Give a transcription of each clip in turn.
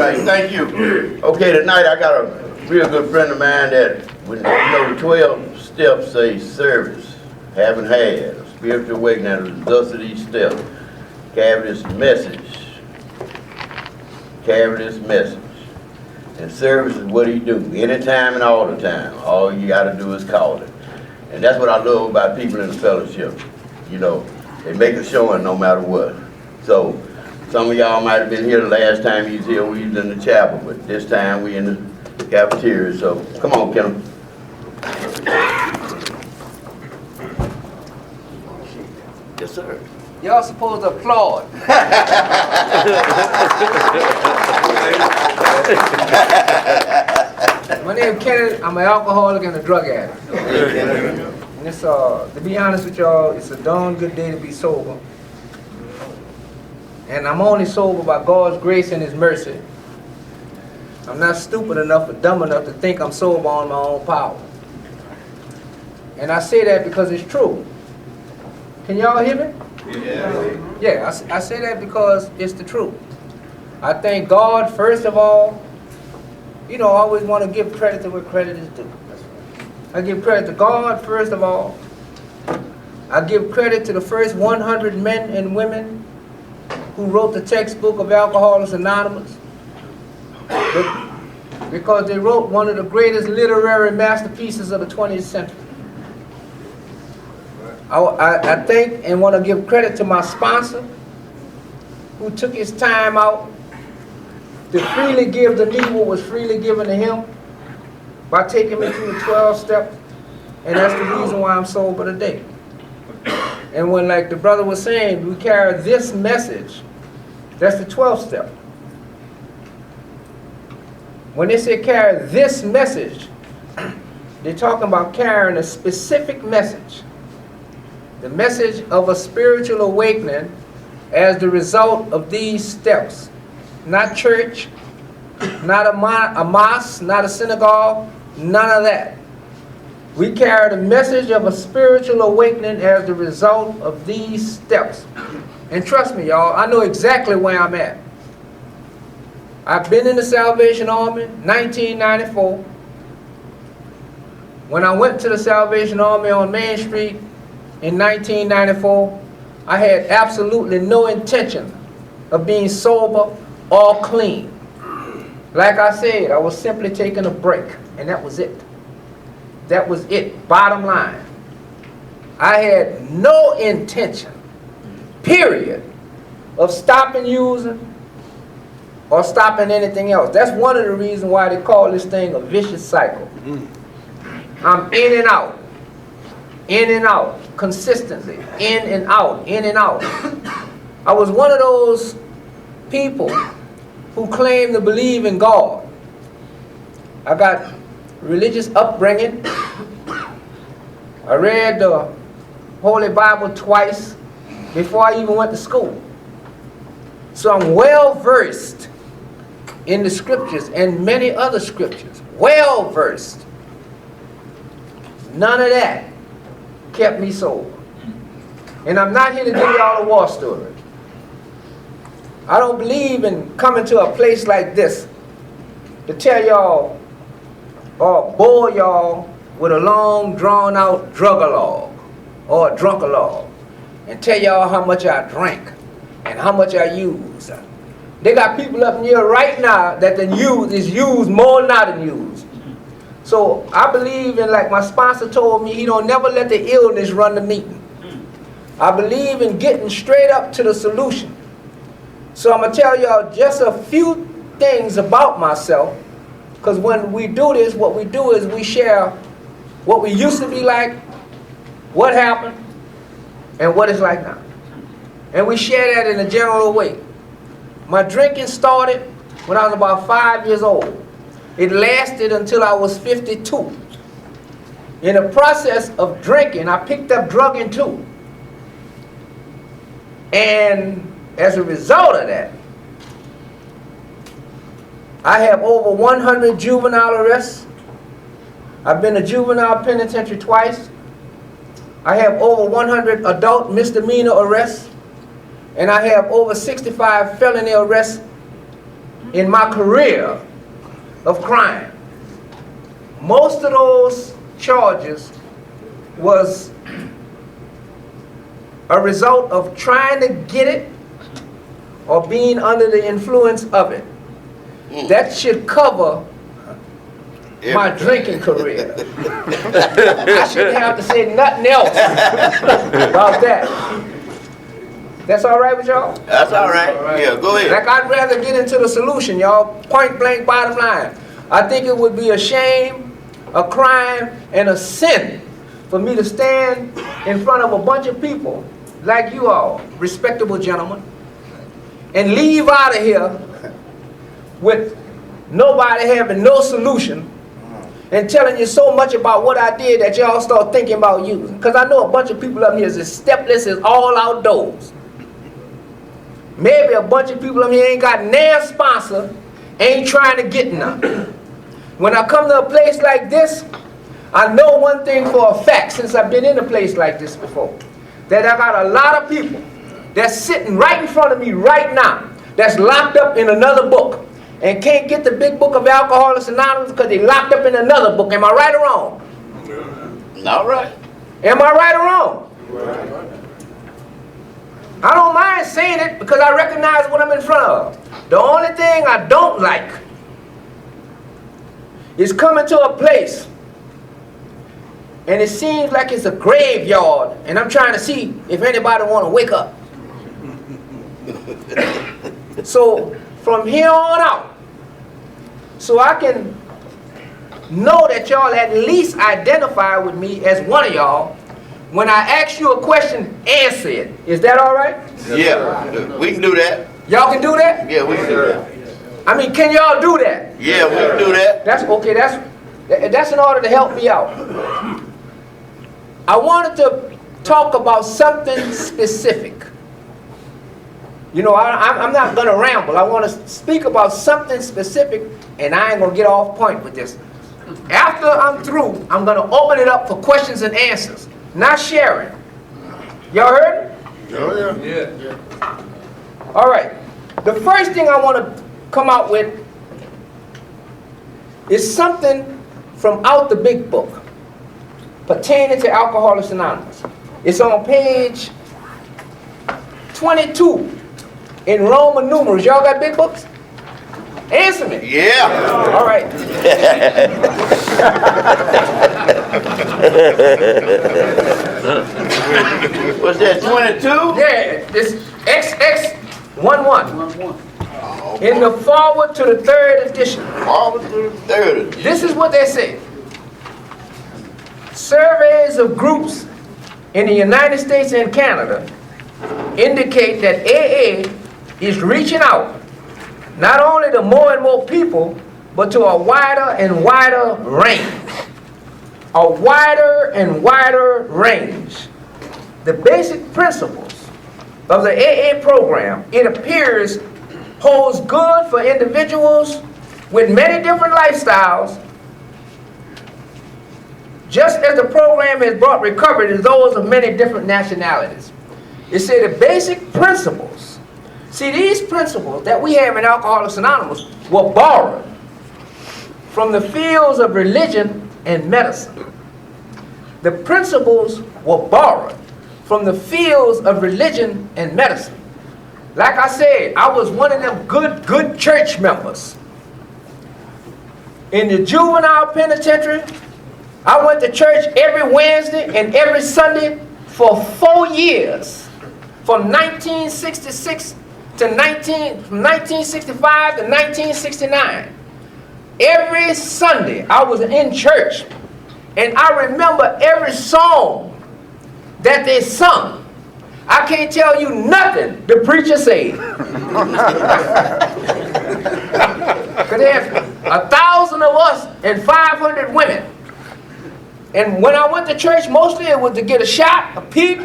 right, thank you. Okay, tonight I got a real good friend of mine that, when, the 12 steps say service, haven't had, a spiritual awakening as a result of these steps. Carry this message. Carry this message. And service is what he do, anytime and all the time. All you got to do is call it. And that's what I love about people in the fellowship. You know, they make a showing no matter what. So, some of y'all might have been here the last time you was here, we was in the chapel, but this time we in the cafeteria. So, come on, Kenneth. Yes, sir. Y'all supposed to applaud. My name is Kenneth. I'm an alcoholic and a drug addict. And it's, to be honest with y'all, it's a darn good day to be sober. And I'm only sober by God's grace and His mercy. I'm not stupid enough or dumb enough to think I'm sober on my own power. And I say that because it's true. Can y'all hear me? Yeah, I say that because it's the truth. I thank God, first of all. You know, I always want to give credit to what credit is due. I give credit to God, first of all. I give credit to the first 100 men and women who wrote the textbook of Alcoholics Anonymous. Because they wrote one of the greatest literary masterpieces of the 20th century. I thank and want to give credit to my sponsor, who took his time out to freely give to me what was freely given to him by taking me through the 12 steps, and that's the reason why I'm sober today. And when, like the brother was saying, we carry this message, that's the 12th step. When they say carry this message, they're talking about carrying a specific message. The message of a spiritual awakening as the result of these steps. Not church, not a mosque, not a synagogue, none of that. We carry the message of a spiritual awakening as the result of these steps. And trust me, y'all, I know exactly where I'm at. I've been in the Salvation Army, 1994. When I went to the Salvation Army on Main Street in 1994, I had absolutely no intention of being sober or clean. Like I said, I was simply taking a break, and that was it. That was it, bottom line. I had no intention, period, of stopping using or stopping anything else. That's one of the reasons why they call this thing a vicious cycle. I'm in and out, consistently, in and out, in and out. I was one of those people who claim to believe in God. I got religious upbringing. I read the Holy Bible twice before I even went to school. So I'm well versed in the scriptures and many other scriptures. Well versed. None of that kept me sober. And I'm not here to give y'all a war story. I don't believe in coming to a place like this to tell y'all or bore y'all with a long drawn out drug-a-log or a drunk-a-log and tell y'all how much I drank and how much I use. They got people up in here right now that is used more than not used. So I believe in, like my sponsor told me, he don't never let the illness run the meeting. I believe in getting straight up to the solution. So I'm going to tell y'all just a few things about myself, because when we do this, what we do is we share what we used to be like, what happened, and what it's like now. And we share that in a general way. My drinking started when I was about 5 years old. It lasted until I was 52. In the process of drinking, I picked up drugging too. And as a result of that, I have over 100 juvenile arrests. I've been to juvenile penitentiary twice. I have over 100 adult misdemeanor arrests. And I have over 65 felony arrests in my career of crime. Most of those charges was a result of trying to get it or being under the influence of it. That should cover my drinking career. I shouldn't have to say nothing else about that. That's all right with y'all? That's all right. Yeah, go ahead. Like, I'd rather get into the solution, y'all. Point blank, bottom line. I think it would be a shame, a crime, and a sin for me to stand in front of a bunch of people like you all, respectable gentlemen, and leave out of here with nobody having no solution and telling you so much about what I did that y'all start thinking about using. Because I know a bunch of people up here is as stepless as all outdoors. Maybe a bunch of people up here ain't got no sponsor, ain't trying to get none. When I come to a place like this, I know one thing for a fact, since I've been in a place like this before, that I got a lot of people that's sitting right in front of me right now, that's locked up in another book, and can't get the big book of Alcoholics Anonymous because they locked up in another book. Am I right or wrong? Not right. Am I right or wrong? I don't mind saying it because I recognize what I'm in front of. The only thing I don't like is coming to a place and it seems like it's a graveyard and I'm trying to see if anybody want to wake up. So from here on out, so I can know that y'all at least identify with me as one of y'all, when I ask you a question, answer it. Is that all right? Yeah, we can do that. Y'all can do that? Yeah, we can do that. I mean, can y'all do that? Yeah, we can do that. That's okay. That's in order to help me out. I wanted to talk about something specific. You know, I'm not going to ramble. I want to speak about something specific, and I ain't going to get off point with this. After I'm through, I'm going to open it up for questions and answers, not sharing. Y'all heard it? Oh, yeah. All right. The first thing I want to come out with is something from out the big book pertaining to Alcoholics Anonymous. It's on page 22 in Roman numerals. Y'all got big books? Answer me. Yeah. All right. What's that, 22? Yeah, this XX11. In the forward to the third edition. Forward to the third edition. This is what they say. Surveys of groups in the United States and Canada indicate that AA is reaching out not only to more and more people, but to a wider and wider range. A wider and wider range. The basic principles of the AA program, it appears, holds good for individuals with many different lifestyles, just as the program has brought recovery to those of many different nationalities. It said the basic principles. See, these principles that we have in Alcoholics Anonymous were borrowed from the fields of religion and medicine. The principles were borrowed from the fields of religion and medicine. Like I said, I was one of them good church members. In the juvenile penitentiary, I went to church every Wednesday and every Sunday for 4 years, from 1966 to 1965 to 1969. Every Sunday I was in church, and I remember every song that they sung. I can't tell you nothing the preacher said. Because there's 1,000 of us and 500 women. And when I went to church, mostly it was to get a shot, a peep,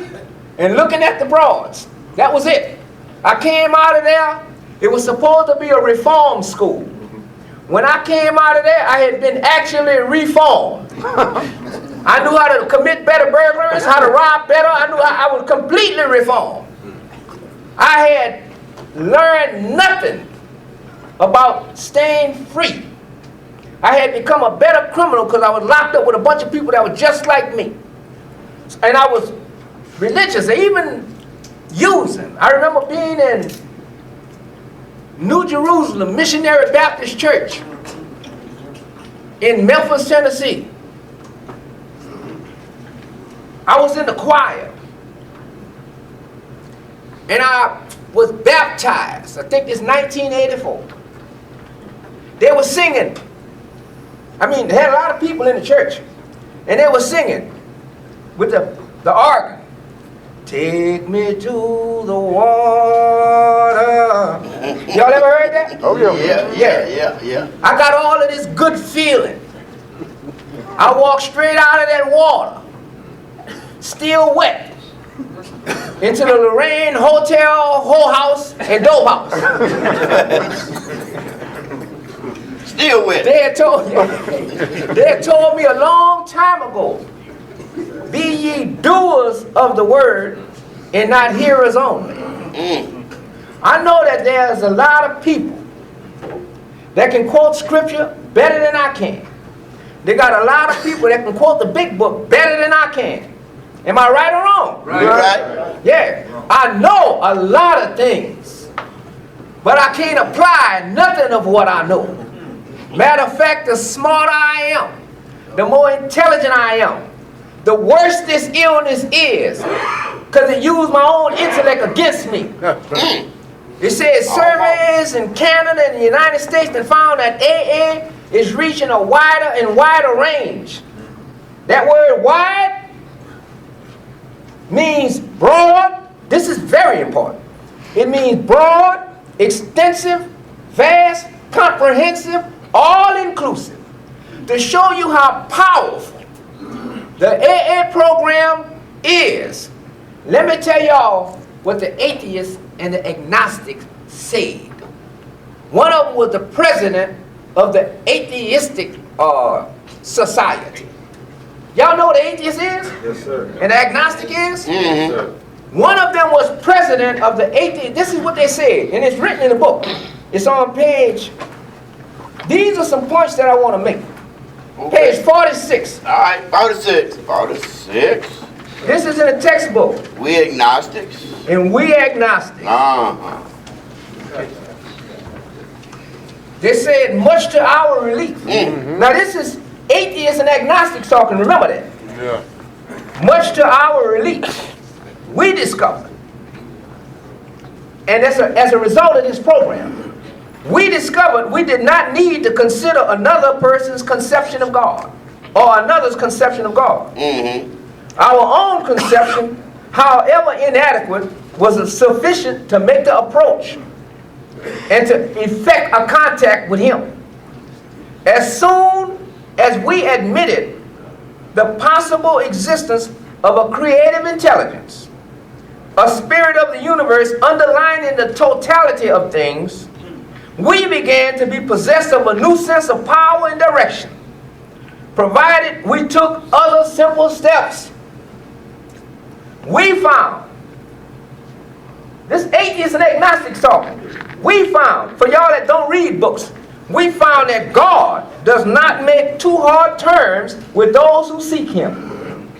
and looking at the broads. That was it. I came out of there, it was supposed to be a reform school. When I came out of there, I had been actually reformed. I knew how to commit better burglaries, how to rob better. I knew I was completely reformed. I had learned nothing about staying free. I had become a better criminal because I was locked up with a bunch of people that were just like me. And I was religious, even using. I remember being in New Jerusalem Missionary Baptist Church in Memphis, Tennessee. I was in the choir. And I was baptized. I think it's 1984. They were singing. I mean, they had a lot of people in the church. And they were singing with the organ. Take me to the water. Y'all ever heard that? Oh, yeah. I got all of this good feeling. I walked straight out of that water, still wet, into the Lorraine Hotel, Whole House, and Dope House. Still wet. They had told me a long time ago, be ye doers of the word and not hearers only. I know that there's a lot of people that can quote scripture better than I can. They got a lot of people that can quote the big book better than I can. Am I right or wrong? Right. Yeah. I know a lot of things, but I can't apply nothing of what I know. Matter of fact, the smarter I am, the more intelligent I am, the worse this illness is, because it used my own intellect against me. It says surveys in Canada and the United States have found that AA is reaching a wider and wider range. That word wide means broad. This is very important. It means broad, extensive, vast, comprehensive, all-inclusive. To show you how powerful the AA program is, let me tell y'all what the atheists and the agnostics said. One of them was the president of the atheistic society. Y'all know what the atheist is? Yes, sir. And the agnostic is? Yes, sir. One of them was president of the atheist. This is what they said, and it's written in the book. It's on page. These are some points that I want to make. Okay. Page 46. All right, 46. 46. This is in the textbook. We agnostics. And we agnostics. Uh-huh. They said much to our relief. Now this is atheists and agnostics talking, remember that. Yeah. Much to our relief, we discovered, and as a result of this program, we discovered we did not need to consider another person's conception of God or another's conception of God. Our own conception, however inadequate, was sufficient to make the approach and to effect a contact with Him. As soon as we admitted the possible existence of a creative intelligence, a spirit of the universe underlying the totality of things, we began to be possessed of a new sense of power and direction, provided we took other simple steps. We found, this atheists and agnostics talking, we found, for y'all that don't read books, we found that God does not make too hard terms with those who seek Him.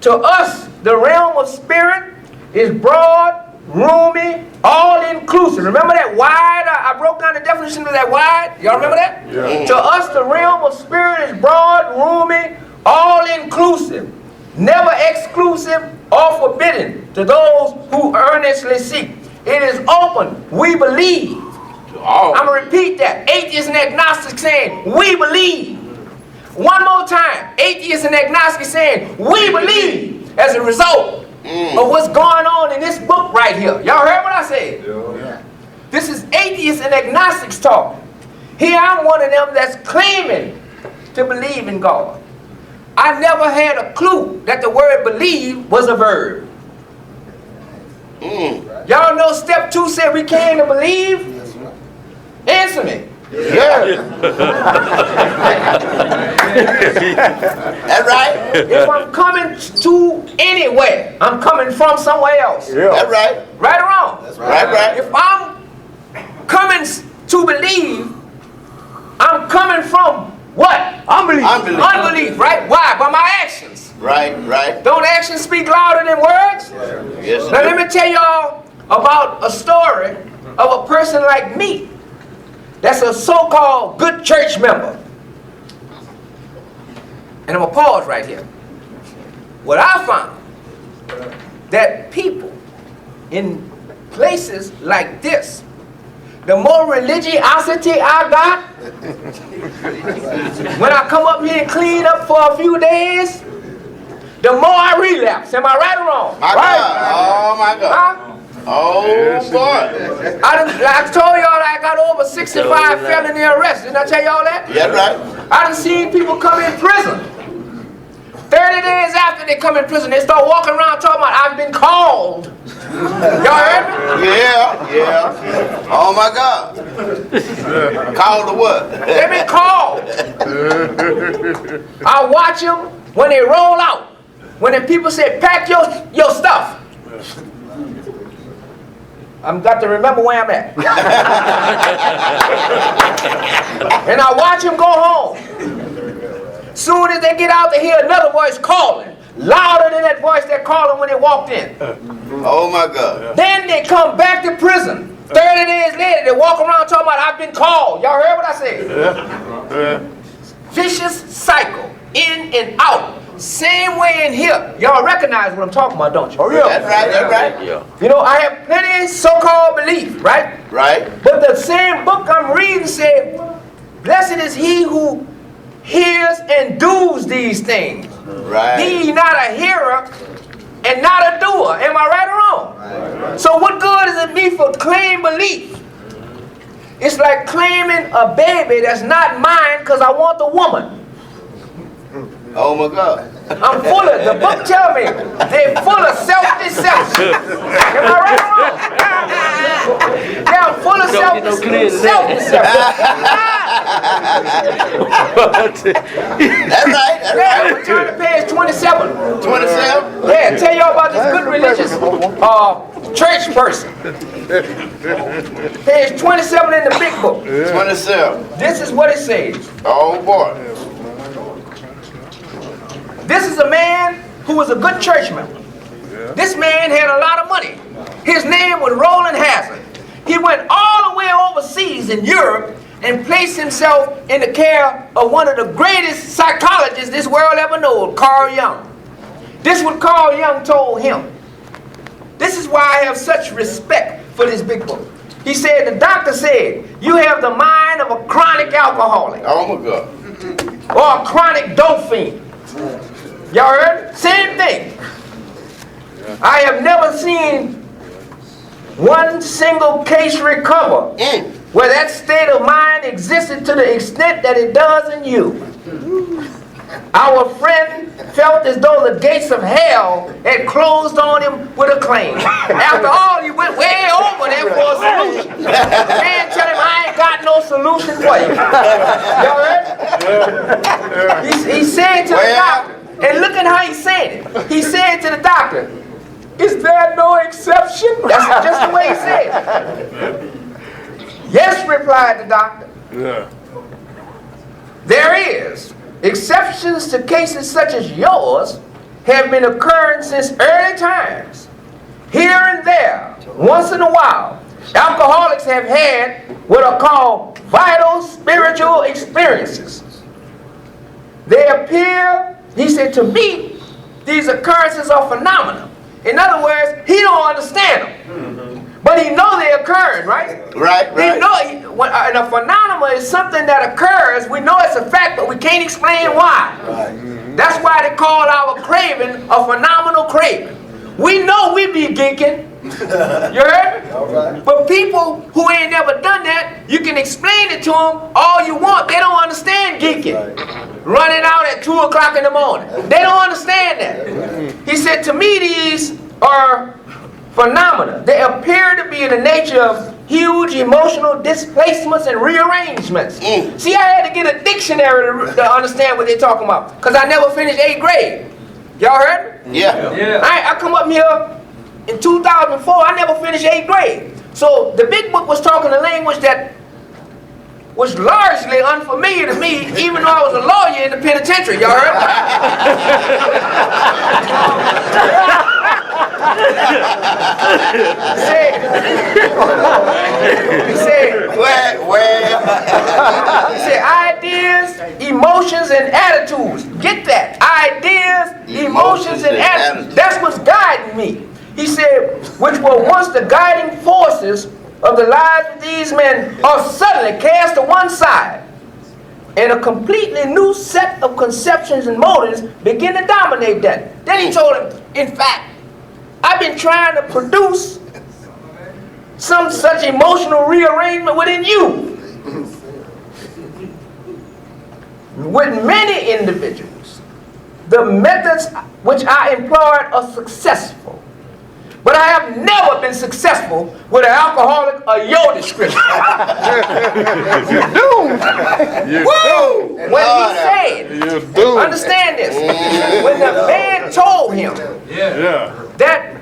To us, the realm of spirit is broad, roomy, all-inclusive. Remember that wide? I broke down the definition of that wide. Y'all remember that? Yeah. To us, the realm of spirit is broad, roomy, all-inclusive, never exclusive or forbidden to those who earnestly seek. It is open. We believe. I'm going to repeat that. Atheists and agnostics saying, we believe. One more time. Atheists and agnostics saying, we believe as a result of what's going on in this book right here. Y'all heard what I said? Yeah. This is atheists and agnostics talking. Here I'm one of them that's claiming to believe in God. I never had a clue that the word believe was a verb. Y'all know step 2 said we came to believe? Answer me. Yeah. That's right. If I'm coming to anywhere, I'm coming from somewhere else. Yeah. That's right. Right or wrong? Right. If I'm coming to believe, I'm coming from what? Unbelief, right? Why? By my actions. Right. Don't actions speak louder than words? Yes, Now let me tell y'all about a story of a person like me that's a so-called good church member. And I'm going to pause right here. What I found, that people in places like this, the more religiosity I got, when I come up here and clean up for a few days, the more I relapse. Am I right or wrong? My right? God. Oh, my God. Huh? Oh, boy. I told y'all I got over 65 felony arrests. Didn't I tell y'all that? Yeah, right. I done seen people come in prison. 30 days after they come in prison, they start walking around talking about, I've been called. Y'all heard me? Yeah. Oh, my God. Called to what? They been called. I watch them when they roll out. When the people say, pack your stuff. I've got to remember where I'm at. And I watch them go home. Soon as they get out, they hear another voice calling. Louder than that voice they're calling when they walked in. Oh, my God. Then they come back to prison. 30 days later, they walk around talking about, I've been called. Y'all heard what I said? Vicious cycle. In and out. Same way in here. Y'all recognize what I'm talking about, don't you? Oh, yeah. That's right. Yeah. You know, I have plenty of so-called belief, right? Right. But the same book I'm reading said, blessed is he who hears and does these things. Right. Be not a hearer and not a doer. Am I right or wrong? Right. So what good is it me for claim belief? It's like claiming a baby that's not mine because I want the woman. Oh, my God. I'm full of, the book tell me, they're full of self-deception. Am I right or wrong? Yeah, I'm full of self-deception. That's right. Yeah, turn to page 27. 27? Yeah, tell y'all about this good religious church person. Page 27 in the big book. 27. This is what it says. Oh, boy. This is a man who was a good church member. This man had a lot of money. His name was Roland Hazard. He went all the way overseas in Europe and placed himself in the care of one of the greatest psychologists this world ever known, Carl Jung. This is what Carl Jung told him. This is why I have such respect for this big book. He said, the doctor said, you have the mind of a chronic alcoholic. Oh, my God. Or a chronic dope fiend. Y'all heard? Same thing. I have never seen one single case recover where that state of mind existed to the extent that it does in you. Our friend felt as though the gates of hell had closed on him with a claim. After all, he went way over there for a solution. The man tell him, I ain't got no solution for you. Y'all heard? He said to the doctor, and look at how he said it. He said to the doctor, is there no exception? That's just the way he said it. Yes, replied the doctor. Yeah. There is. Exceptions to cases such as yours have been occurring since early times. Here and there, once in a while, alcoholics have had what are called vital spiritual experiences. They appear, he said, to me, these occurrences are phenomena. In other words, he don't understand them. But he know they're occurring, right? Right. He know, and a phenomenon is something that occurs. We know it's a fact, but we can't explain why. Right. That's why they call our craving a phenomenal craving. We know we be geeking. You heard me? All right. But people who ain't never done that, you can explain it to them all you want. They don't understand geeking. Right. Running out at 2 o'clock in the morning. They don't understand that. He said, to me, these are phenomena. They appear to be in the nature of huge emotional displacements and rearrangements. See, I had to get a dictionary to understand what they're talking about, because I never finished 8th grade. Y'all heard me? Yeah. I come up here in 2004, I never finished 8th grade. So the big book was talking a language that was largely unfamiliar to me, even though I was a lawyer in the penitentiary. Y'all heard? He said, ideas, emotions, and attitudes. Get that? Ideas, emotions, and attitudes. That's what's guiding me. He said, which were once the guiding forces of the lives of these men are suddenly cast to one side, and a completely new set of conceptions and motives begin to dominate that. Then he told him, in fact, I've been trying to produce some such emotional rearrangement within you. With many individuals, the methods which I employed are successful. But I have never been successful with an alcoholic of your description. You're doomed. Woo! When he said, understand this, when the man told him that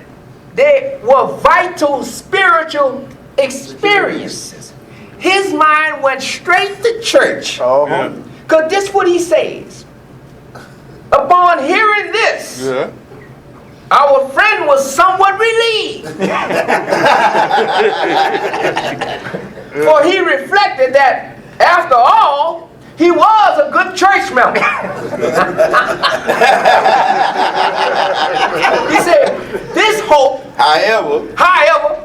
they were vital spiritual experiences, his mind went straight to church. Because this is what he says. Upon hearing this, our friend was somewhat relieved. For he reflected that, after all, he was a good church member. He said, this hope, however,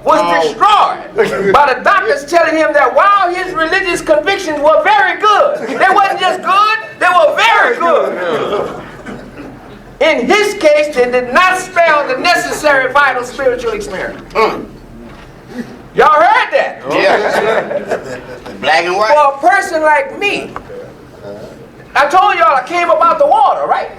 was destroyed by the doctors telling him that while his religious convictions were very good, they wasn't just good, they were very good. In his case, they did not spell the necessary vital spiritual experience. Y'all heard that? Black and white. For a person like me, I told y'all I came up out the water, right?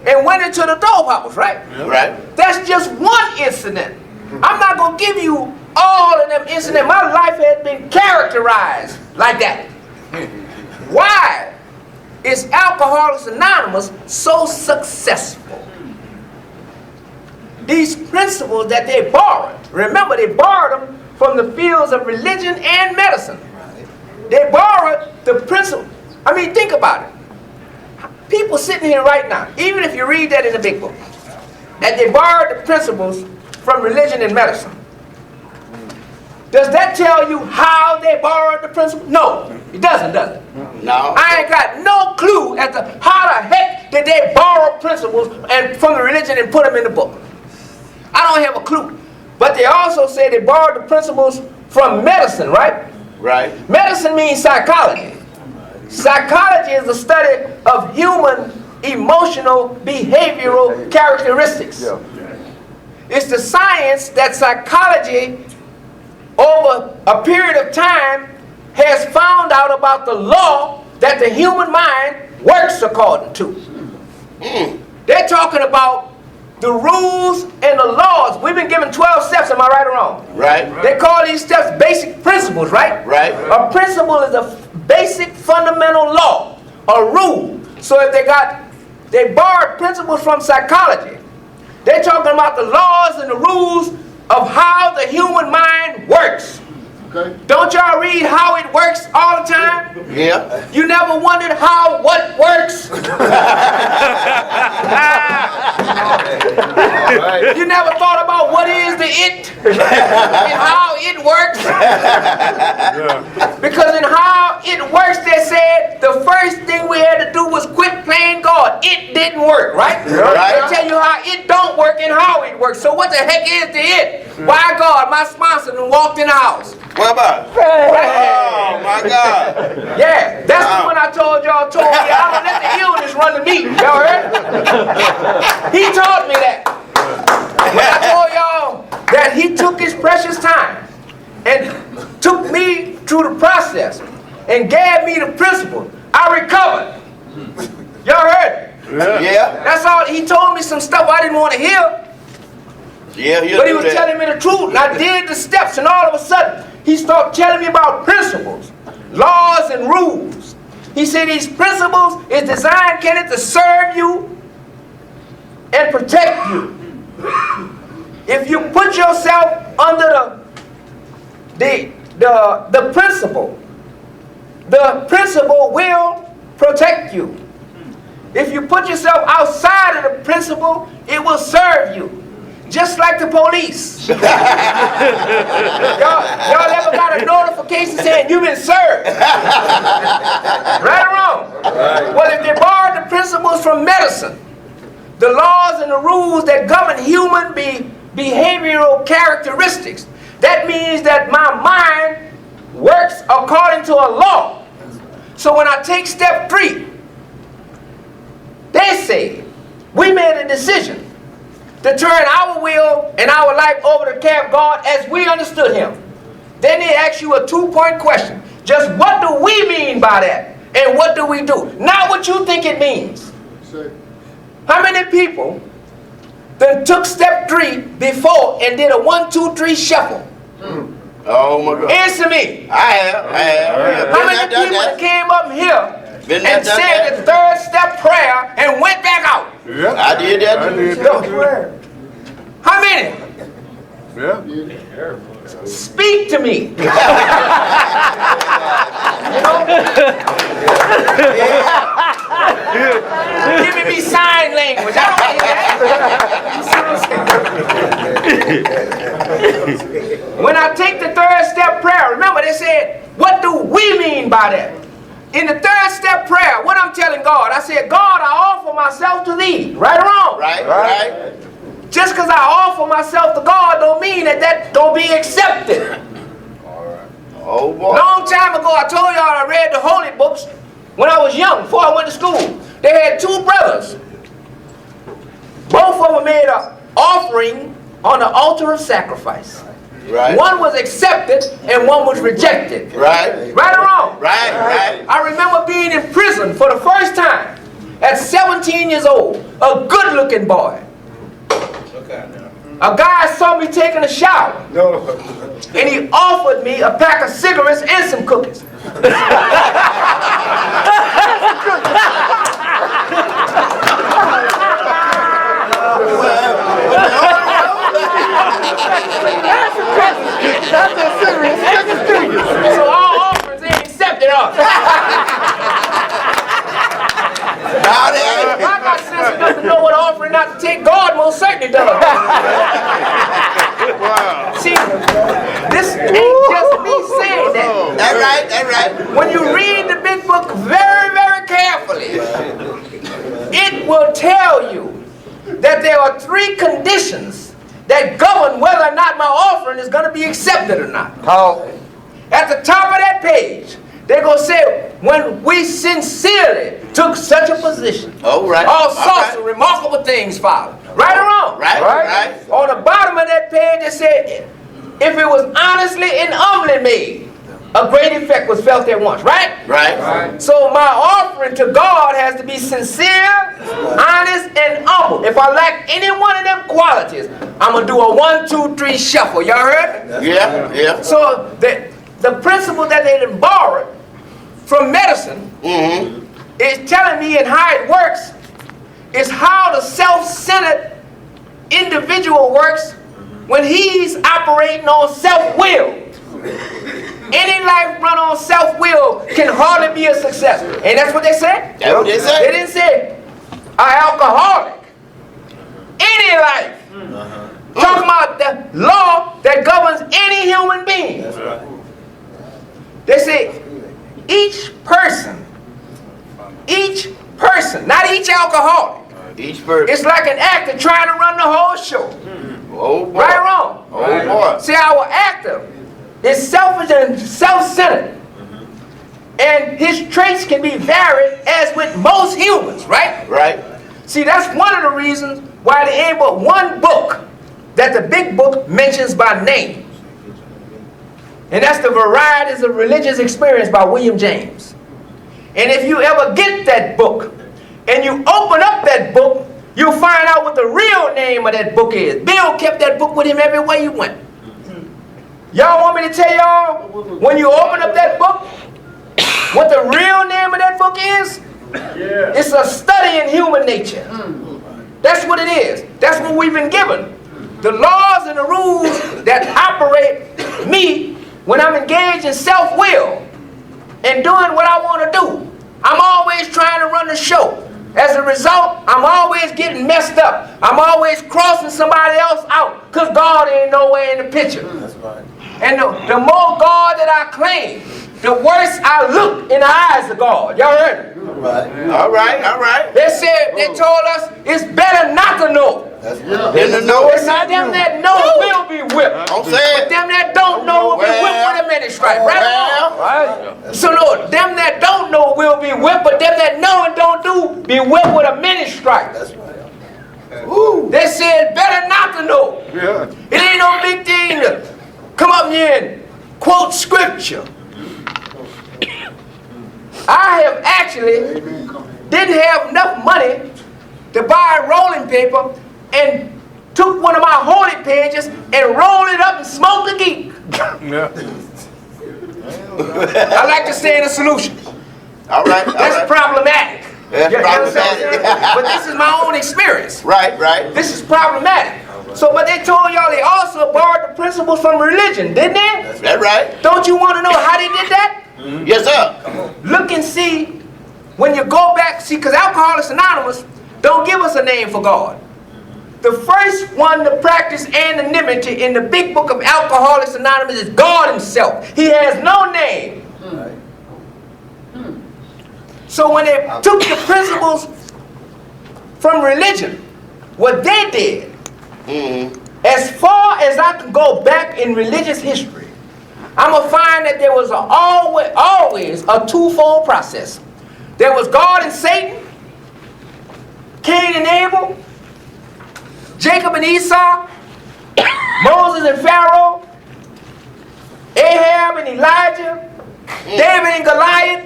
And went into the dope house, right? Right. That's just one incident. I'm not going to give you all of them incidents. My life has been characterized like that. Why is Alcoholics Anonymous so successful? These principles that they borrowed, remember they borrowed them from the fields of religion and medicine. They borrowed the principle. I mean, think about it. People sitting here right now, even if you read that in the big book, that they borrowed the principles from religion and medicine. Does that tell you how they borrowed the principle? No, it doesn't, does it? No. I ain't got no clue as to how the heck did they borrow principles and from the religion and put them in the book. I don't have a clue. But they also say they borrowed the principles from medicine, right? Right. Medicine means psychology. Psychology is the study of human emotional behavioral characteristics. It's the science that psychology over a period of time has found out about the law that the human mind works according to. They're talking about the rules and the laws. We've been given 12 steps, am I right or wrong? Right. They call these steps basic principles, right? Right. A principle is a basic fundamental law, a rule. So if they borrowed principles from psychology, they're talking about the laws and the rules of how the human mind works. Okay. Don't y'all read how it works all the time? Yeah. You never wondered how what works? You never thought about what is the it and how it works? Because in how it works, they said the first thing we had to do was quit playing God. It didn't work, right? They tell you how it don't work and how it works. So what the heck is the it? Why God, my sponsor, and walked in the house. What about it? Oh my God. Yeah, that's the one I told y'all told me. I don't let the illness run the meeting. Y'all heard? He taught me that. When I told y'all that he took his precious time and took me through the process and gave me the principle, I recovered. Y'all heard? Yeah. That's all. He told me some stuff I didn't want to hear. Yeah, but he was telling me the truth, and I did the steps, and all of a sudden, he started telling me about principles, laws, and rules. He said these principles is designed, Kenneth, to serve you and protect you. if you put yourself under the principle will protect you. If you put yourself outside of the principle, it will serve you. Just like the police. Y'all ever got a notification saying you've been served? Right or wrong? Right. Well, if they borrowed the principles from medicine, the laws and the rules that govern human behavioral characteristics, that means that my mind works according to a law. So when I take step 3, they say we made a decision to turn our will and our life over to the care of God as we understood Him. Then they ask you a 2-point question. Just what do we mean by that? And what do we do? Not what you think it means. How many people then took step 3 before and did a 1, 2, 3 shuffle? Oh my God. Answer me. I have. How many people that came up here and said the 3rd step prayer and went back out? Yeah. I did that too. How many? Yeah. Speak to me. Giving me sign language. I don't hear that. When I take the 3rd step prayer, remember they said, what do we mean by that? In the 3rd step prayer, what I'm telling God, I said, God, I offer myself to thee. Right or wrong? Right. Just because I offer myself to God don't mean that that's going to be accepted. Oh boy. Long time ago, I told y'all I read the holy books when I was young, before I went to school. They had 2 brothers. Both of them made an offering on the altar of sacrifice. Right. One was accepted and one was rejected. Right. Right or wrong? Right. I remember being in prison for the first time at 17 years old. A good-looking boy. A guy saw me taking a shower. And he offered me a pack of cigarettes and some cookies. So all offers ain't accepted us. If I got sense enough to know what offering not to take, God most certainly does. See, this ain't just me saying that. That's right. When you read the big book very, very carefully, it will tell you that there are 3 conditions that govern whether or not my offering is going to be accepted or not. At the top of that page, they're going to say, when we sincerely took such a position, all sorts of remarkable things followed. Right or wrong? Right. On the bottom of that page, it said, if it was honestly and humbly made, a great effect was felt at once. Right? So my offering to God has to be sincere, honest, and humble. If I lack any one of them qualities, I'm going to do a 1, 2, 3 shuffle. Y'all heard? Yeah. So the principle that they done borrowed from medicine is telling me, and how it works is how the self-centered individual works when he's operating on self-will. Any life run on self-will can hardly be a success. And that's what they said? That's what they said. They didn't say an alcoholic. Any life. Talking about the law that governs any human being. They say each person, not each alcoholic. Each person. It's like an actor trying to run the whole show. Oh boy. Right or wrong? Oh boy. See, our actor is selfish and self-centered. And his traits can be varied as with most humans, right? See, that's one of the reasons why there ain't but one book that the big book mentions by name. And that's The Varieties of Religious Experience by William James. And if you ever get that book, and you open up that book, you'll find out what the real name of that book is. Bill kept that book with him everywhere he went. Y'all want me to tell y'all, when you open up that book, what the real name of that book is? It's a study in human nature. That's what it is. That's what we've been given. the laws and the rules that operate me when I'm engaged in self-will and doing what I want to do. I'm always trying to run the show. As a result, I'm always getting messed up. I'm always crossing somebody else out because God ain't nowhere in the picture. That's right. And the more God that I claim, the worse I look in the eyes of God. Y'all heard me? All right. They told us it's better not to know. That's right. Then the know It's not them that know will be whipped. Don't say But it. them that don't know will be whipped with a mini stripe. Right or wrong? Right? So no, them that don't know will be whipped, but them that know and don't do be whipped with a mini stripe. That's right. They said better not to know. It ain't no big thing to come up here and quote scripture. I have actually didn't have enough money to buy rolling paper and took one of my holy pages and rolled it up and smoked the geek. I like to stay in a solution. All right. That's problematic. That's You understand what I'm problematic. saying? But this is my own experience. Right. This is problematic. So, but they told y'all they also borrowed the principles from religion, didn't they? That's right. Don't you want to know how they did that? Yes, sir. Look and see when you go back, see, because Alcoholics Anonymous don't give us a name for God. The first one to practice anonymity in the big book of Alcoholics Anonymous is God himself. He has no name. So when they took the principles from religion, what they did, as far as I can go back in religious history, I'm going to find that there was always a twofold process. There was God and Satan, Cain and Abel, Jacob and Esau, Moses and Pharaoh, Ahab and Elijah, David and Goliath,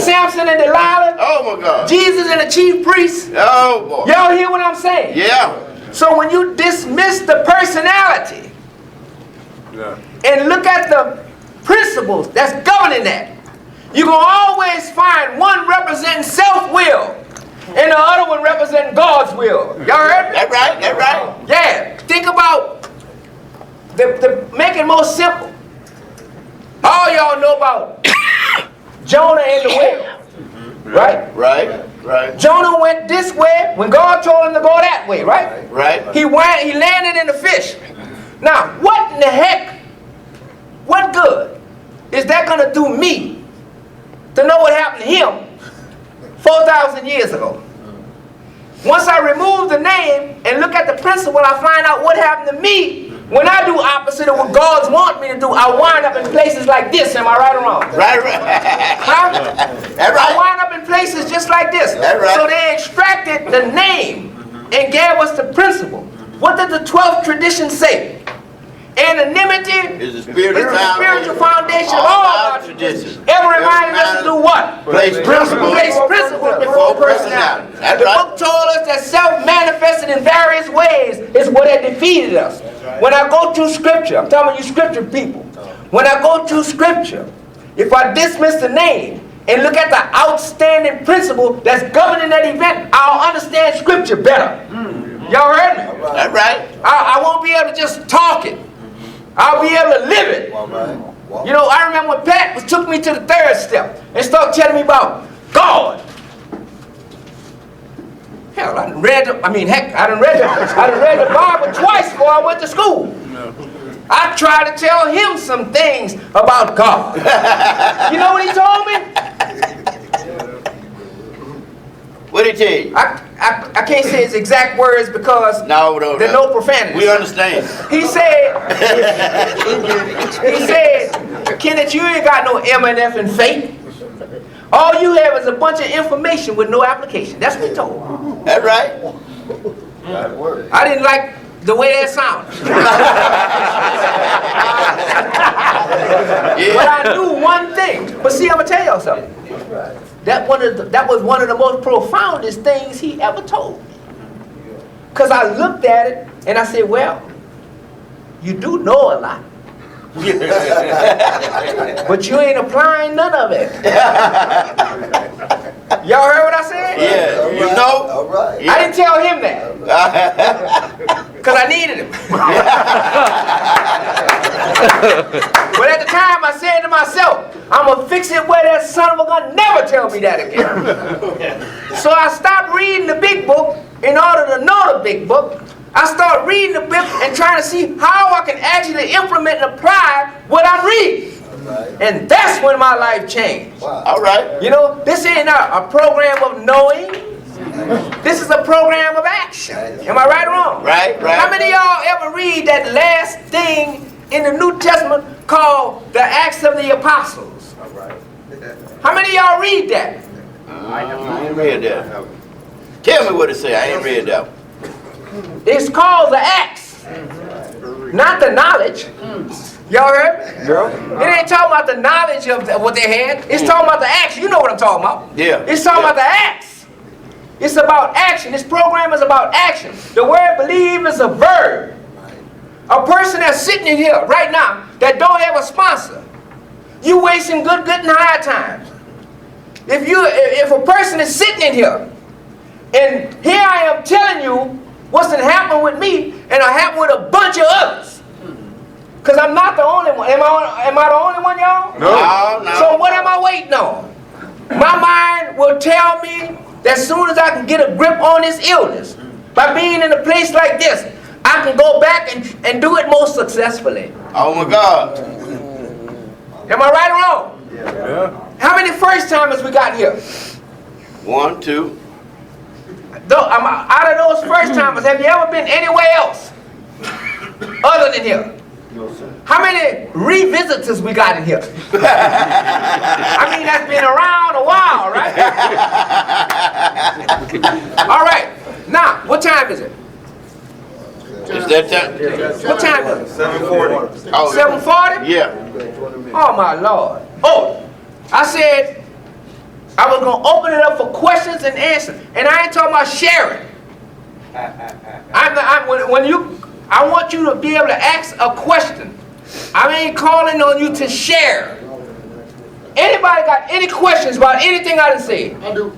Samson and Delilah, Oh, my God. Jesus and the chief priest. Oh, boy. Y'all hear what I'm saying? Yeah. So when you dismiss the personality and look at the principles that's governing that, you're going to always find one representing self-will and the other one representing God's will. Y'all heard me? That's right. Yeah. Think about the make it more simple. All y'all know about Jonah and the whale. Right? Right. Jonah went this way when God told him to go that way, right? Right. He landed in the fish. Now, what in the heck, what good is that going to do me to know what happened to him 4,000 years ago? Once I remove the name and look at the principle, I find out what happened to me. When I do opposite of what God wants me to do, I wind up in places like this. Am I right or wrong? Right. Huh? That's right. I wind up in places just like this. That's right. So they extracted the name and gave us the principle. What did the 12th tradition say? Anonymity Is the is the spiritual foundation of all our traditions. traditions. Ever reminding us to do what? Place principles. Place principles before personality. That's The right. book told us that self manifested in various ways is what had defeated us. When I go to scripture, I'm telling you scripture people, when I go to scripture, if I dismiss the name and look at the outstanding principle that's governing that event, I'll understand scripture better. Y'all heard me? That's right. I won't be able to just talk it. I'll be able to live it. You know, I remember when Pat took me to the third step and started telling me about God. Hell, I done read the Bible twice before I went to school. I tried to tell him some things about God. You know what he told me? What did he tell you? I can't say his exact words because No. there are no profanities. We understand. He said, Kenneth, you ain't got no M and F in faith. All you have is a bunch of information with no application. That's what he told me. That's right. I didn't like the way that sounded. But I knew one thing. But see, I'm going to tell y'all something. That was one of the most profoundest things he ever told me. Because I looked at it and I said, well, you do know a lot. But you ain't applying none of it. Y'all heard what I said? Yeah. You know? All right. I didn't tell him that. because I needed him. But at the time, I said to myself, I'm going to fix it where that son of a gun never tell me that again. So I stopped reading the big book in order to know the big book. I started reading the book and trying to see how I can actually implement and apply what I'm reading. And that's when my life changed. All right. You know, this ain't a program of knowing. This is a program of action. Am I right or wrong? Right, right. How many of y'all ever read that last thing in the New Testament called the Acts of the Apostles? How many of y'all read that? I ain't read that. Tell me what it say. I ain't read that. It's called the Acts, not the knowledge. Y'all heard? Yeah. It ain't talking about the knowledge of what they had. It's talking about the Acts. You know what I'm talking about. Yeah. It's talking about the Acts. It's about action. This program is about action. The word believe is a verb. A person that's sitting in here right now that don't have a sponsor, you wasting good and high times. If a person is sitting in here, and here I am telling you what's been happening with me, and it happened with a bunch of others. Because I'm not the only one. Am I the only one, y'all? No. So what am I waiting on? My mind will tell me that as soon as I can get a grip on this illness, by being in a place like this, I can go back and do it more successfully. Oh my God. Am I right or wrong? Yeah. How many first timers we got here? 1, 2. Out of those first timers, have you ever been anywhere else other than here? No, sir. How many revisitors we got in here? I mean, that's been around a while, right? All right. Now, what time is it? Is that time? What time is it? 7:40. Oh, 7:40? yeah. Oh, my Lord. Oh, I said I was going to open it up for questions and answers. And I ain't talking about sharing. I want you to be able to ask a question. I ain't calling on you to share. Anybody got any questions about anything I done said? I do.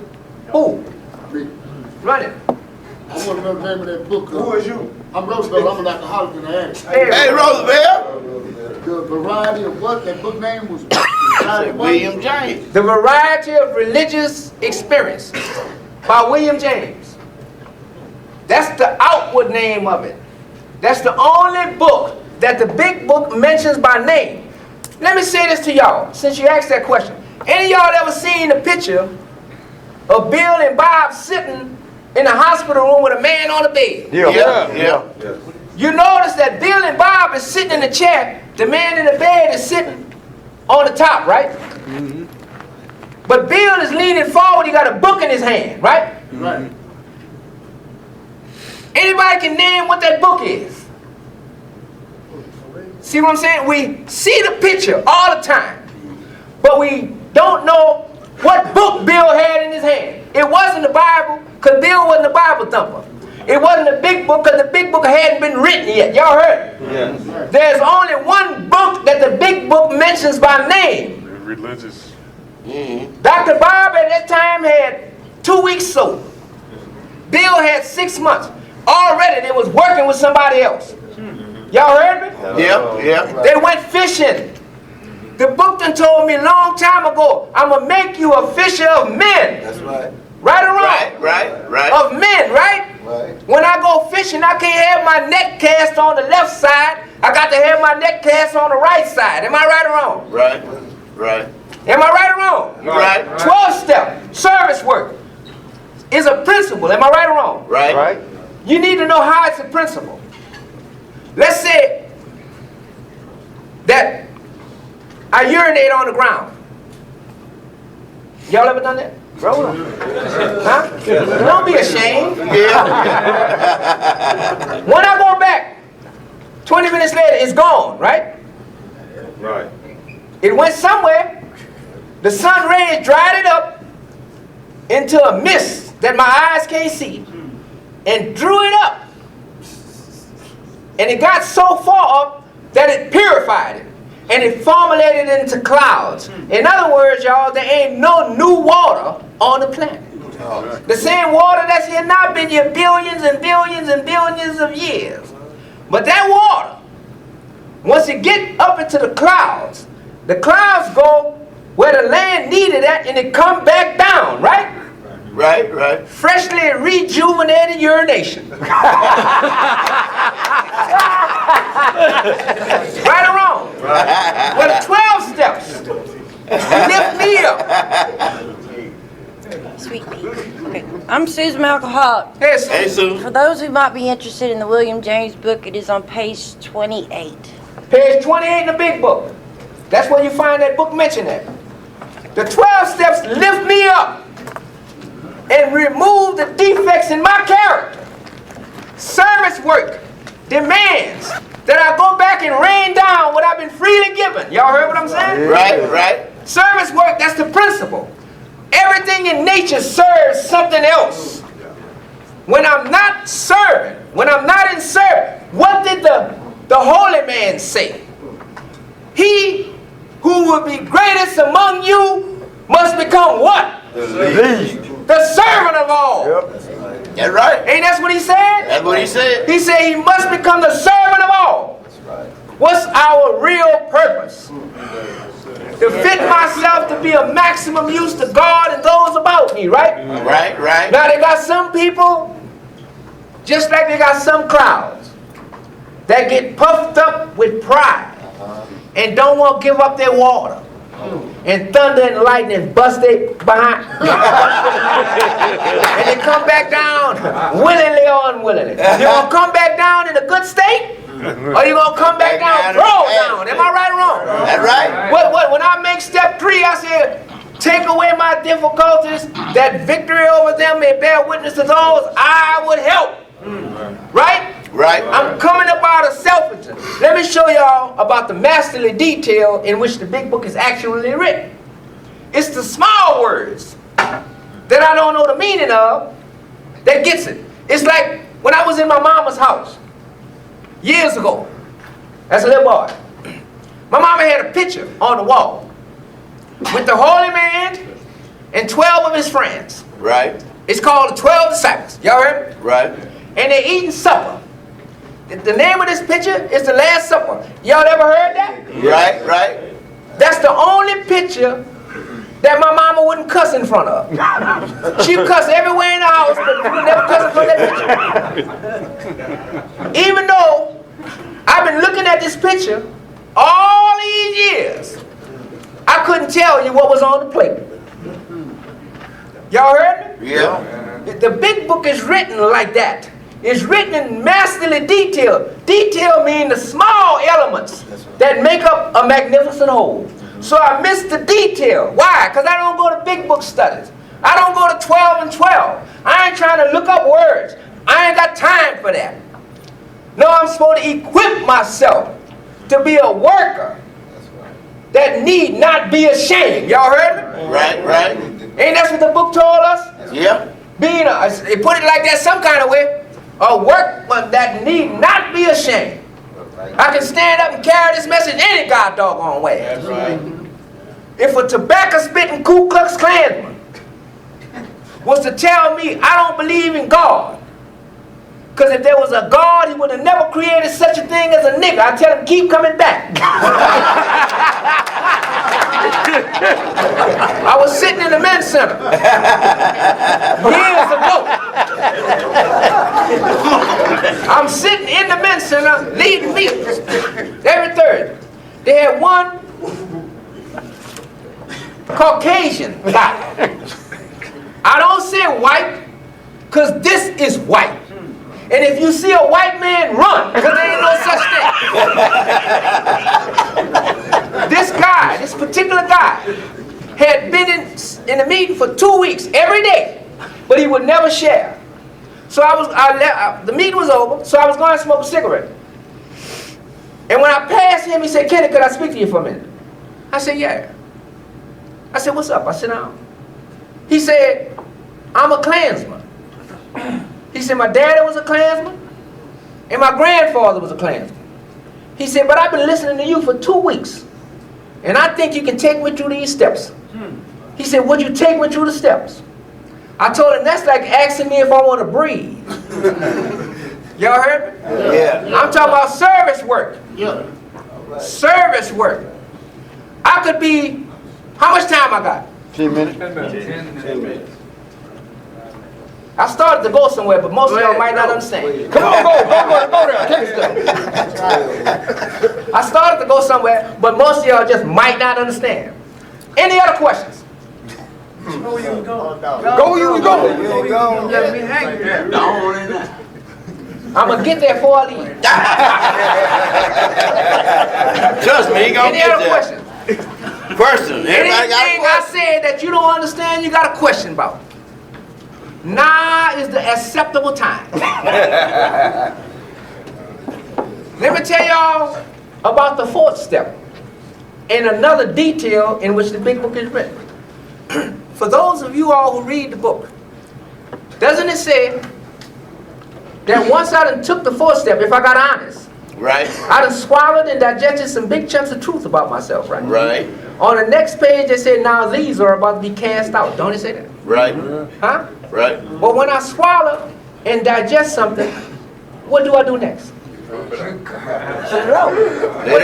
Who? Me. Run it. I want to know the name of that book. Who is you? I'm Roosevelt. I'm an alcoholic in the ass. Hey, Roosevelt. The variety of what that book name was. William James. The Variety of Religious Experience by William James. That's the outward name of it. That's the only book that the big book mentions by name. Let me say this to y'all, since you asked that question. Any of y'all ever seen a picture of Bill and Bob sitting in a hospital room with a man on a bed? Yeah. You notice that Bill and Bob is sitting in the chair, the man in the bed is sitting on the top, right? Mm-hmm. But Bill is leaning forward, he got a book in his hand, right? Right. Anybody can name what that book is? See what I'm saying? We see the picture all the time, but we don't know what book Bill had in his hand. It wasn't the Bible, because Bill wasn't a Bible thumper. It wasn't the big book, because the big book hadn't been written yet. Y'all heard? Yes. There's only one book that the big book mentions by name. Religious. Dr. Bob at that time had 2 weeks sober. Bill had 6 months. Already they was working with somebody else. Y'all heard me? Yeah. They went fishing. The book done told me a long time ago, I'm going to make you a fisher of men. That's right. Right or wrong? Right. Of men, right? Right. When I go fishing, I can't have my net cast on the left side. I got to have my net cast on the right side. Am I right or wrong? Right. Am I right or wrong? Right. 12-step service work is a principle. Am I right or wrong? Right. You need to know how it's a principle. Let's say that I urinate on the ground. Y'all ever done that? Roll up. Huh? Don't be ashamed. Yeah. When I go back, 20 minutes later, it's gone, right? Right. It went somewhere. The sun rays dried it up into a mist that my eyes can't see and drew it up. And it got so far up that it purified it. And it formulated into clouds. In other words, y'all, there ain't no new water on the planet. The same water that's here now been here billions and billions and billions of years. But that water, once it get up into the clouds go where the land needed it, and it come back down, right? Right, right. Freshly rejuvenated urination. Right or wrong? Right. Well, the 12 steps lift me up. Sweet pea. Okay. I'm Susan, my alcoholic. Yes. Hey, Sue. For those who might be interested in the William James book, it is on page 28. Page 28 in the big book. That's where you find that book mentioned at. The 12 steps lift me up and remove the defects in my character. Service work demands that I go back and rain down what I've been freely given. Y'all heard what I'm saying? Right, right. Service work, that's the principle. Everything in nature serves something else. When I'm not serving, when I'm not in service, what did the holy man say? He who will be greatest among you must become what? The servant of all. That's right. Ain't that what he said? That's what he said. He said he must become the servant of all. What's our real purpose? To fit myself to be a maximum use to God and those about me, right? Right, right. Now they got some people, just like they got some crowds, that get puffed up with pride and don't want to give up their water. And thunder and lightning bust they behind. And they come back down willingly or unwillingly. You gonna come back down in a good state? Or you gonna come back down throw down? Am I right or wrong? That's right. When I make step 3, I said, take away my difficulties, that victory over them may bear witness to those I would help. Right? Right. I'm coming up out of selfishness. Let me show y'all about the masterly detail in which the big book is actually written. It's the small words that I don't know the meaning of that gets it. It's like when I was in my mama's house years ago as a little boy. My mama had a picture on the wall with the holy man and 12 of his friends. Right. It's called the 12 Disciples. Y'all heard me? Right. And they're eating supper. The name of this picture is the Last Supper. Y'all ever heard that? Right, right. That's the only picture that my mama wouldn't cuss in front of. She'd cuss everywhere in the house, but she would never cuss in front of that picture. Even though I've been looking at this picture all these years, I couldn't tell you what was on the plate. Y'all heard me? Yeah. The big book is written like that. It's written in masterly detail. Detail means the small elements that make up a magnificent whole. So I miss the detail. Why? Because I don't go to big book studies. I don't go to 12 and 12. I ain't trying to look up words. I ain't got time for that. No, I'm supposed to equip myself to be a worker that need not be ashamed. Y'all heard me? Right, right. Ain't that what the book told us? Yeah. Being they put it like that some kind of way. A workman that need not be ashamed. I can stand up and carry this message any god doggone way. That's right. If a tobacco-spitting Ku Klux Klansman was to tell me I don't believe in God, because if there was a God, he would have never created such a thing as a nigger. I tell him, keep coming back. I was sitting in the men's center years ago. I'm sitting in the men's center leading meetings every Thursday. They had one Caucasian guy. I don't say white, because this is white. And if you see a white man, run, because there ain't no such thing. This guy, this particular guy, had been in the meeting for 2 weeks, every day, but he would never share. So the meeting was over, so I was going to smoke a cigarette. And when I passed him, he said, Kenneth, could I speak to you for a minute? I said, yeah. I said, what's up? I said, no. He said, I'm a Klansman. He said, my daddy was a Klansman, and my grandfather was a Klansman. He said, but I've been listening to you for 2 weeks, and I think you can take me through these steps. He said, would you take me through the steps? I told him, that's like asking me if I want to breathe. Y'all heard me? Yeah. I'm talking about service work. Yeah. Service work. I could be, how much time I got? 10 minutes. 10 minutes. I started to go somewhere, but most of y'all might not understand. Come on, go there. Take stuff. I started to go somewhere, but most of y'all just might not understand. Any other questions? Go where you go. Go where you was going. Let me hang there. I'm going to get there before I leave. Trust me, he gonna Any get other there. questions? Question. Everybody got a Anything I question? said that you don't understand, you got a question about. Now is the acceptable time. Let me tell y'all about the fourth step and another detail in which the big book is written. For those of you all who read the book, doesn't it say that once I done took the fourth step, if I got honest, Right, I done swallowed and digested some big chunks of truth about myself, right? right, On the next page, they say, now these are about to be cast out. Don't it say that? right, Huh? right. But when I swallow and digest something, what do I do next? What do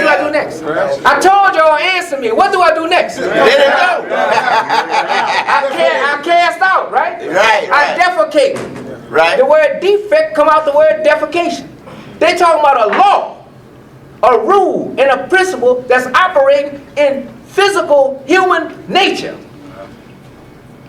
I do next? I told y'all, answer me. What do I do next? Let it go. I cast out, right? Right, I right. defecate. Right. The word defect come out the word defecation. They talking about a law, a rule, and a principle that's operating in physical human nature.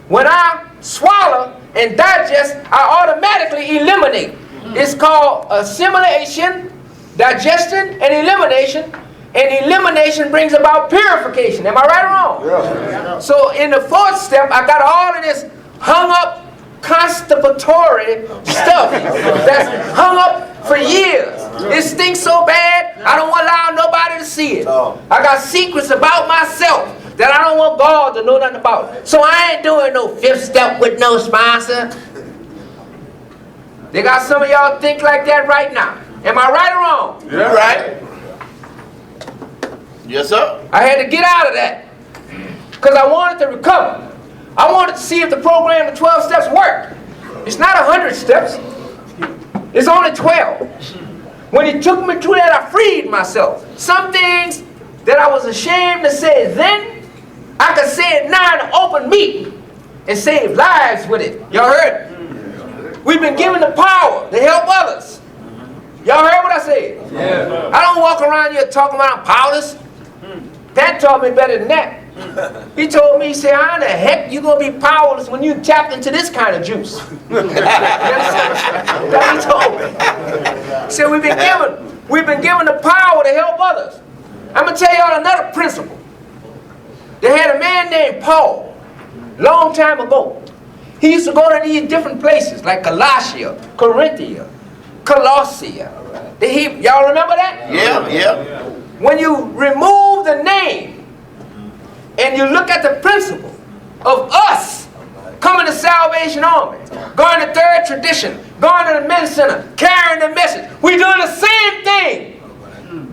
When I swallow and digest, I automatically eliminate. It's called assimilation, digestion, and elimination. And elimination brings about purification. Am I right or wrong? Yeah. So in the fourth step, I got all of this hung up, constipatory stuff that's hung up for years. It stinks so bad, I don't want to allow nobody to see it. I got secrets about myself that I don't want God to know nothing about. So I ain't doing no fifth step with no sponsor. They got some of y'all think like that right now. Am I right or wrong? Yeah. Right. Yes, sir. I had to get out of that because I wanted to recover. I wanted to see if the program, the 12 steps, worked. It's not 100 steps. It's only 12. When he took me through that, I freed myself. Some things that I was ashamed to say then, I could say it now in an open meeting and save lives with it. Y'all heard it? We've been given the power to help others. Y'all heard what I said? Yeah. I don't walk around here talking about I'm powerless. Pat taught me better than that. He told me, he said, how in the heck you going to be powerless when you tapped into this kind of juice? That's what he told me. He said, we've been given the power to help others. I'm going to tell y'all another principle. They had a man named Paul, long time ago. He used to go to these different places like Colossia, Corinthia, Colossia. Y'all remember that? Yeah, yeah. When you remove the name and you look at the principle of us coming to Salvation Army, going to Third Tradition, going to the Men's Center, carrying the message, we're doing the same thing.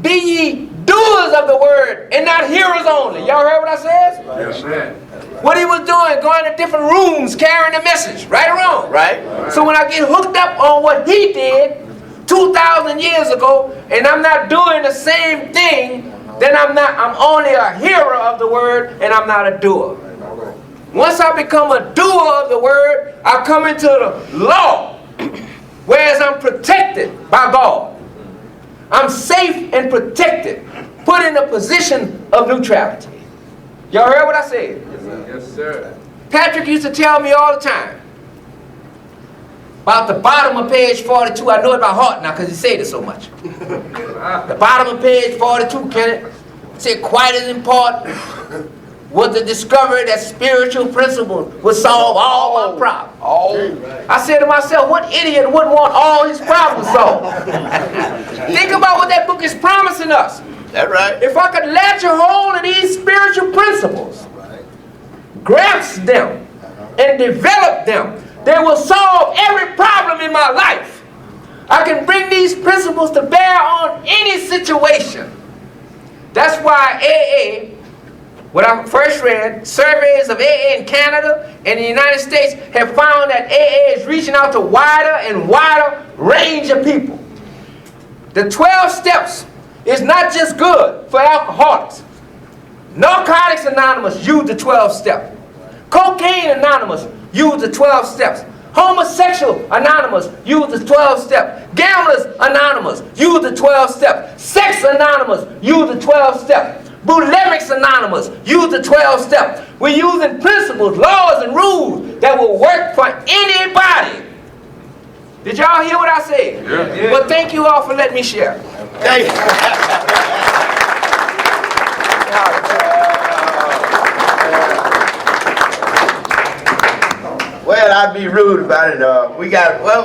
Be ye doers of the word and not hearers only. Y'all heard what I said? Yes, sir. What he was doing, going to different rooms, carrying the message, right or wrong? Right. So when I get hooked up on what he did 2,000 years ago, and I'm not doing the same thing, then I'm only a hearer of the word, and I'm not a doer. Once I become a doer of the word, I come into the law, whereas I'm protected by God. I'm safe and protected, put in a position of neutrality. Y'all heard what I said? Yes, sir. Patrick used to tell me all the time about the bottom of page 42. I know it by heart now because he said it so much. The bottom of page 42, Kenneth, said quite as important was the discovery that spiritual principle would solve all my problems. I said to myself, what idiot wouldn't want all his problems solved? Think about what that book is promising us. That's right. If I could latch a hold of these spiritual principles, grasp them, and develop them, they will solve every problem in my life. I can bring these principles to bear on any situation. That's why AA, when I first read, surveys of AA in Canada and the United States have found that AA is reaching out to wider and wider range of people. The 12 steps is not just good for alcoholics. Narcotics Anonymous use the 12 steps. Cocaine Anonymous use the 12 steps. Homosexual Anonymous use the 12 steps. Gamblers Anonymous use the 12 steps. Sex Anonymous use the 12 steps. Bulimics Anonymous use the 12 steps. We're using principles, laws, and rules that will work for anybody. Did y'all hear what I said? Yeah. Well, thank you all for letting me share. Thank you. Well, I'd be rude about it. We got, well,